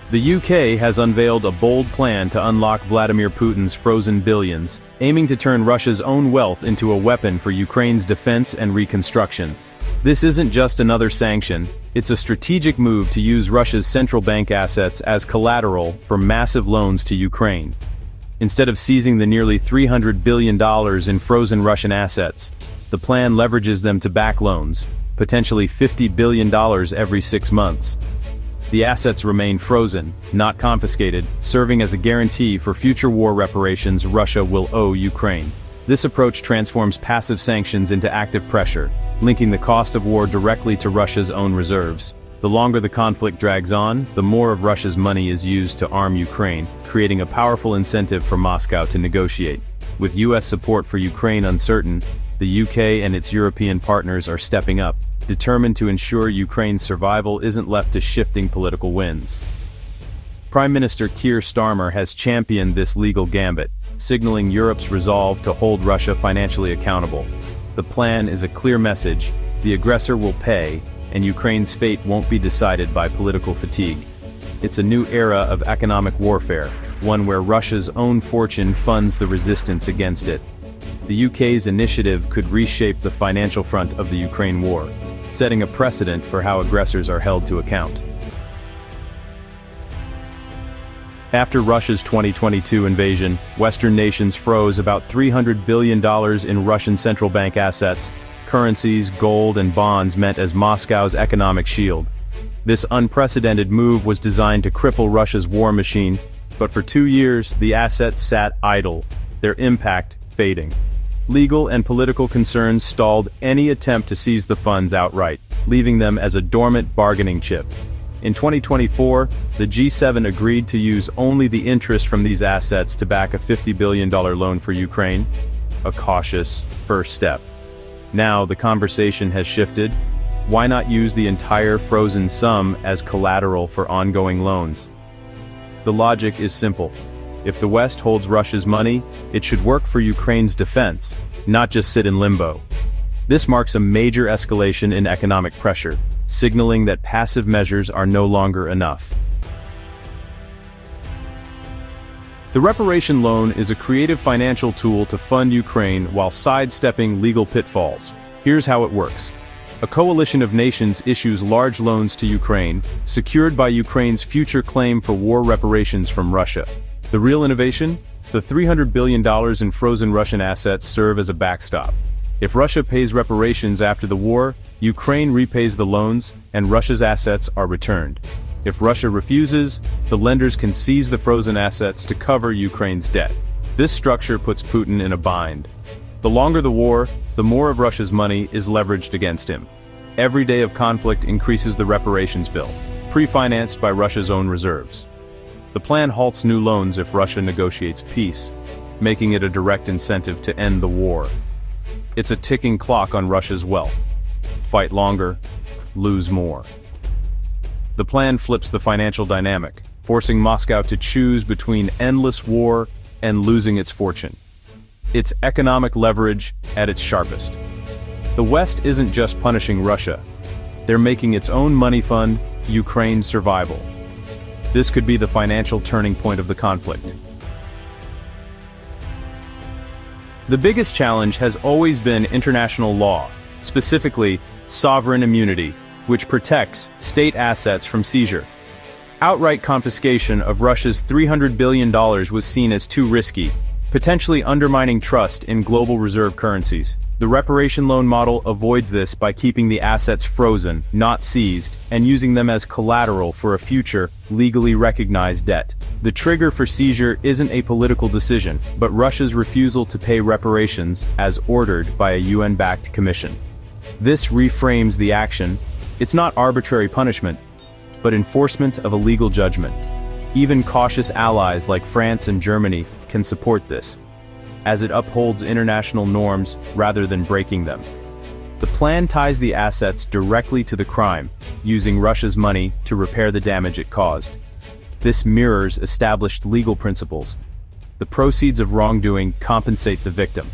The UK has unveiled a bold plan to unlock Vladimir Putin's frozen billions, aiming to turn Russia's own wealth into a weapon for Ukraine's defense and reconstruction. This isn't just another sanction, it's a strategic move to use Russia's central bank assets as collateral for massive loans to Ukraine. Instead of seizing the nearly $300 billion in frozen Russian assets, the plan leverages them to back loans, potentially $50 billion every 6 months. The assets remain frozen, not confiscated, serving as a guarantee for future war reparations Russia will owe Ukraine. This approach transforms passive sanctions into active pressure, linking the cost of war directly to Russia's own reserves. The longer the conflict drags on, the more of Russia's money is used to arm Ukraine, creating a powerful incentive for Moscow to negotiate. With US support for Ukraine uncertain, the UK and its European partners are stepping up, determined to ensure Ukraine's survival isn't left to shifting political winds. Prime Minister Keir Starmer has championed this legal gambit, signaling Europe's resolve to hold Russia financially accountable. The plan is a clear message: the aggressor will pay, and Ukraine's fate won't be decided by political fatigue. It's a new era of economic warfare, one where Russia's own fortune funds the resistance against it. The UK's initiative could reshape the financial front of the Ukraine war, setting a precedent for how aggressors are held to account. After Russia's 2022 invasion, Western nations froze about $300 billion in Russian central bank assets. Currencies, gold, and bonds meant as Moscow's economic shield. This unprecedented move was designed to cripple Russia's war machine, but for 2 years, the assets sat idle, their impact fading. Legal and political concerns stalled any attempt to seize the funds outright, leaving them as a dormant bargaining chip. In 2024, the G7 agreed to use only the interest from these assets to back a $50 billion loan for Ukraine, a cautious first step. Now the conversation has shifted. Why not use the entire frozen sum as collateral for ongoing loans? The logic is simple. If the West holds Russia's money, it should work for Ukraine's defense, not just sit in limbo. This marks a major escalation in economic pressure, signaling that passive measures are no longer enough. The reparation loan is a creative financial tool to fund Ukraine while sidestepping legal pitfalls. Here's how it works. A coalition of nations issues large loans to Ukraine, secured by Ukraine's future claim for war reparations from Russia. The real innovation? The $300 billion in frozen Russian assets serve as a backstop. If Russia pays reparations after the war, Ukraine repays the loans, and Russia's assets are returned. If Russia refuses, the lenders can seize the frozen assets to cover Ukraine's debt. This structure puts Putin in a bind. The longer the war, the more of Russia's money is leveraged against him. Every day of conflict increases the reparations bill, pre-financed by Russia's own reserves. The plan halts new loans if Russia negotiates peace, making it a direct incentive to end the war. It's a ticking clock on Russia's wealth. Fight longer, lose more. The plan flips the financial dynamic, forcing Moscow to choose between endless war and losing its fortune. It's economic leverage at its sharpest. The West isn't just punishing Russia. They're making its own money fund Ukraine's survival. This could be the financial turning point of the conflict. The biggest challenge has always been international law, specifically sovereign immunity, which protects state assets from seizure. Outright confiscation of Russia's $300 billion was seen as too risky, potentially undermining trust in global reserve currencies. The reparation loan model avoids this by keeping the assets frozen, not seized, and using them as collateral for a future, legally recognized debt. The trigger for seizure isn't a political decision, but Russia's refusal to pay reparations as ordered by a UN-backed commission. This reframes the action. It's not arbitrary punishment, but enforcement of a legal judgment. Even cautious allies like France and Germany can support this, as it upholds international norms rather than breaking them. The plan ties the assets directly to the crime, using Russia's money to repair the damage it caused. This mirrors established legal principles. The proceeds of wrongdoing compensate the victim.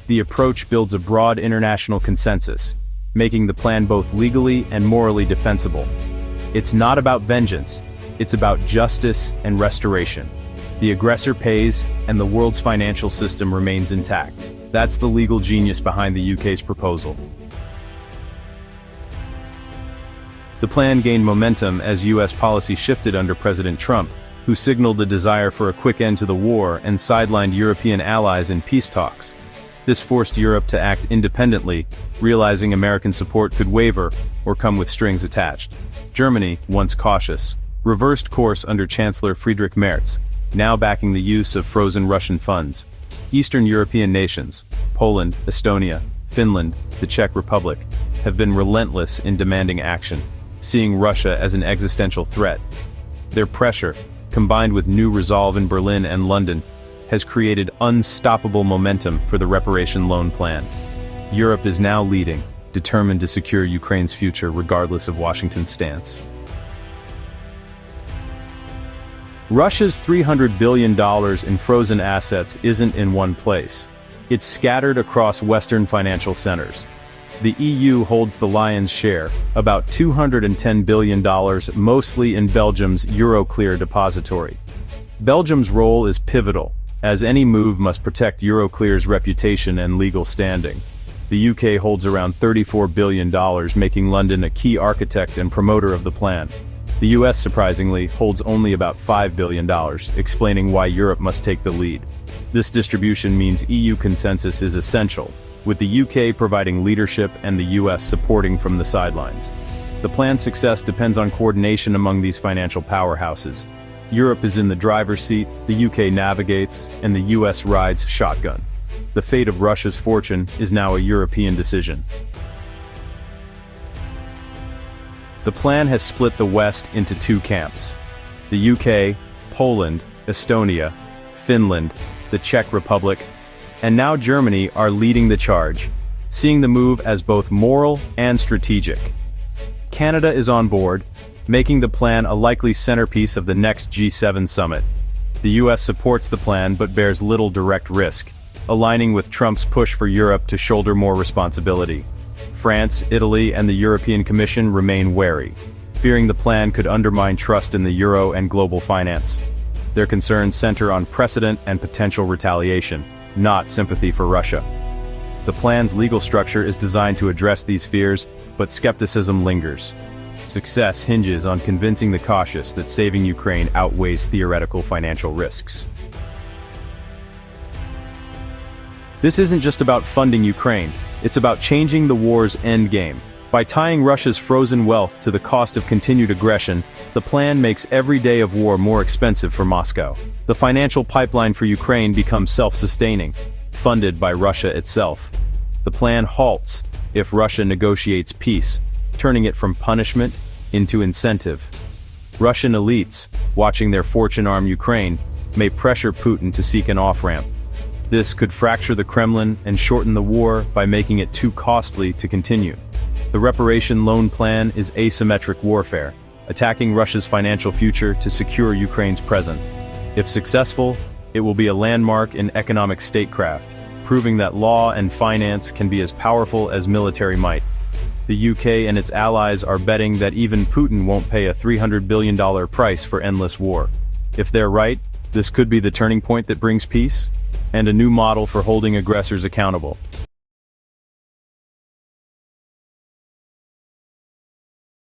The approach builds a broad international consensus, making the plan both legally and morally defensible. It's not about vengeance, It's about justice and restoration. The aggressor pays, and the world's financial system remains intact. That's the legal genius behind the UK's proposal. The plan gained momentum as US policy shifted under President Trump, who signaled a desire for a quick end to the war and sidelined European allies in peace talks. This forced Europe to act independently, realizing American support could waver or come with strings attached. Germany, once cautious, reversed course under Chancellor Friedrich Merz, now backing the use of frozen Russian funds. Eastern European nations, Poland, Estonia, Finland, the Czech Republic, have been relentless in demanding action, seeing Russia as an existential threat. Their pressure, combined with new resolve in Berlin and London, has created unstoppable momentum for the reparation loan plan. Europe is now leading, determined to secure Ukraine's future regardless of Washington's stance. Russia's $300 billion in frozen assets isn't in one place. It's scattered across Western financial centers. The EU holds the lion's share, about $210 billion, mostly in Belgium's Euroclear depository. Belgium's role is pivotal, as any move must protect Euroclear's reputation and legal standing. The UK holds around $34 billion, making London a key architect and promoter of the plan. The US, surprisingly, holds only about $5 billion, explaining why Europe must take the lead. This distribution means EU consensus is essential, with the UK providing leadership and the US supporting from the sidelines. The plan's success depends on coordination among these financial powerhouses. Europe is in the driver's seat, the UK navigates, and the US rides shotgun. The fate of Russia's fortune is now a European decision. The plan has split the West into two camps. The UK, Poland, Estonia, Finland, the Czech Republic, and now Germany are leading the charge, seeing the move as both moral and strategic. Canada is on board, making the plan a likely centerpiece of the next G7 summit. The US supports the plan but bears little direct risk, aligning with Trump's push for Europe to shoulder more responsibility. France, Italy, and the European Commission remain wary, fearing the plan could undermine trust in the euro and global finance. Their concerns center on precedent and potential retaliation, not sympathy for Russia. The plan's legal structure is designed to address these fears, but skepticism lingers. Success hinges on convincing the cautious that saving Ukraine outweighs theoretical financial risks. This isn't just about funding Ukraine, it's about changing the war's endgame. By tying Russia's frozen wealth to the cost of continued aggression, the plan makes every day of war more expensive for Moscow. The financial pipeline for Ukraine becomes self-sustaining, funded by Russia itself. The plan halts if Russia negotiates peace, turning it from punishment into incentive. Russian elites, watching their fortune arm Ukraine, may pressure Putin to seek an off-ramp. This could fracture the Kremlin and shorten the war by making it too costly to continue. The reparation loan plan is asymmetric warfare, attacking Russia's financial future to secure Ukraine's present. If successful, it will be a landmark in economic statecraft, proving that law and finance can be as powerful as military might. The UK and its allies are betting that even Putin won't pay a $300 billion price for endless war. If they're right, this could be the turning point that brings peace, and a new model for holding aggressors accountable.